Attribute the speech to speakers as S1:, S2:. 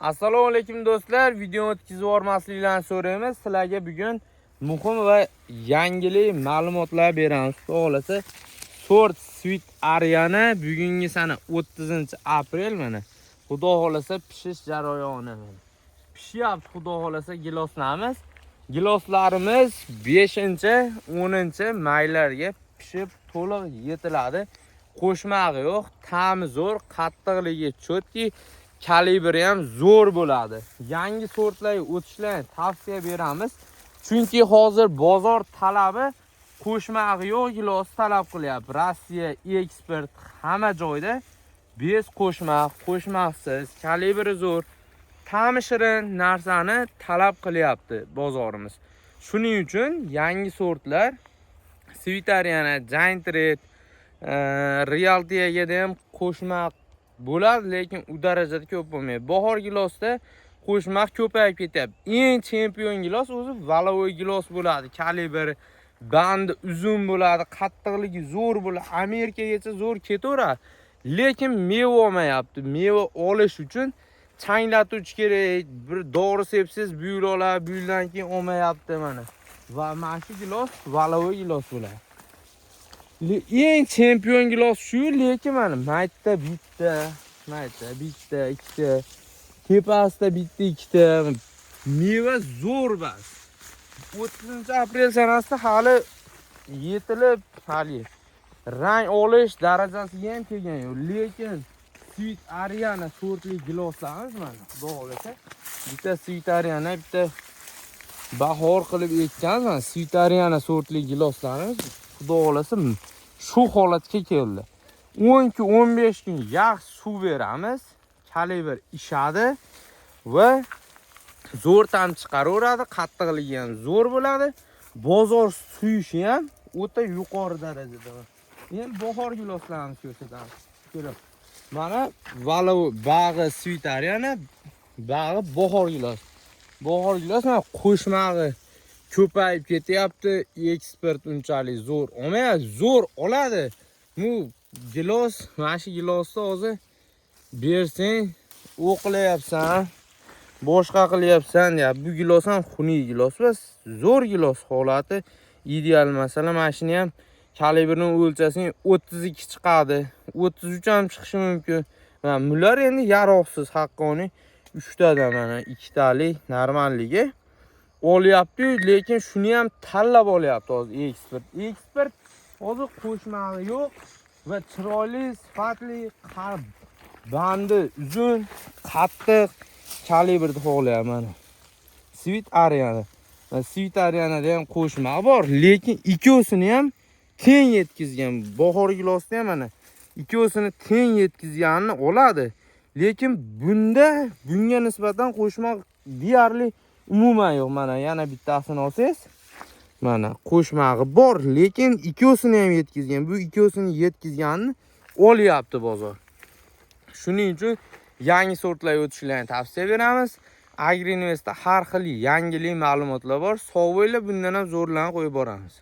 S1: Assalomu alaykum do'stlar, videoni o'tkazib yubormasliklarini so'raymiz. Sizlarga bugun muhim va yangi ma'lumotlar beramiz. Xohlasa, Sort Sweet Ariana bugungi sana 30-aprel mana. Xudo xolasa pishish jarayoni. Pishyapti, xudo xolasa giloslarimiz. Giloslarimiz 5-10 maylarga pishib to'liq yetiladi. Qo'shmag'i yo'q, ta'mi zo'r, qattiqligi chotki, kalibri ham zo'r bo'ladi. Yangi sortlarga o'tishlarni tavsiya beramiz. Chunki hozir bozor talabi qo'shmag'i yo'q gilos talab qilyapti. Rossiya eksport hamma joyda bez qo'shmaq, qo'shmaqsiz, kalibri zo'r, ta'mi shirin narsani talab qilyapti bozorimiz. Shuning uchun yangi sortlar Sweet Ariana, Giant Red, Realtiyaga ham qo'shmaq bo'ladi, lekin u darajada ko'p bo'lmaydi. Bahor gilosda qo'shmaq ko'payib ketyapti. Eng chempion gilos o'zi valovoy gilos bo'ladi. Kalibri, bandi uzun bo'ladi, qattiqligi zo'r bo'ladi. Amerikagacha zo'r ketaveradi. Lekin meva olmayapti. Meva olish uchun changlatuvchi kerak. Bir dori sepsiz buyurlar, buyurdan keyin olmayapti mana. Va mana shu gilos valovoy gilos bo'ladi. Eng chempion gilos shu, lekin mana maytda bitta, ikkita, tepasida bitta, ikkita. Meva zo'r bas. 30-aprel sanasida hali yetilib, hali rang olish darajasiga ham kelgan yo'q. Lekin Sweet Ariana sortli giloslarimiz mana. Xudo xolasa, bitta Sweet Ariana, bitta bahor qilib ekkan mana Sweet Ariana sortli giloslarimiz xudo xolasa shu holatga keldi. 10-15 kun yaxshi suv beramiz, kalibr ishadi va zo'r ta'm chiqaraveradi, qattiqligi ham zo'r bo'ladi. Bozor suyishi ham o'ta yuqori darajada. Endi bahor giloslarimizni ko'rsatamiz. Mana bag'i Sweet Ariana, bag'i bahor gilos. Bahor gilos mana qo'shmag'i ko'payib ketyapti. Eksport unchalik zo'r olmayapti, zo'r oladi. Bu gilos, mana shu gilosni hozir bersang, o'qilayapsan, boshqa qilyapsan ya. Bu gilos ham xunuk gilos va zo'r gilos holati ideal. Masalan, mana shuni ham kalibrini o'lchasang 32 chiqadi, 33 ham chiqishi mumkin. Mana bular endi yaroqsiz, haqqoniy 3 tadan mana 2 talik normalligi olyapti, lekin shuni ham tanlab olyapti hozir eksport. Hozir qo'shmag'i yo'q va chiroyli, sifatli, bandi uzun, qattiq kalibrda xohlayapman mana. Sweet Ariana. Sweet Arianada ham qo'shmag'i bor, lekin ikkovsini ham teng yetkazgan. Bahor gilosda ham mana ikkovsini teng yetkazganini oladi. Lekin bunga nisbatan qo'shmaq deyarli umuman yo'q. Mana yana bittasini olsangiz, mana qo'shmag'i bor, lekin ikkovsini ham yetkazgan. Bu ikkovsini yetkazganini olyapti bozor. Shuning uchun yangi sortlarga o'tishlarni tavsiya beramiz. Agri Investda har xil yangilik ma'lumotlar bor. Sog' bo'linglar, bundan ham zo'rlanib qo'yib boramiz.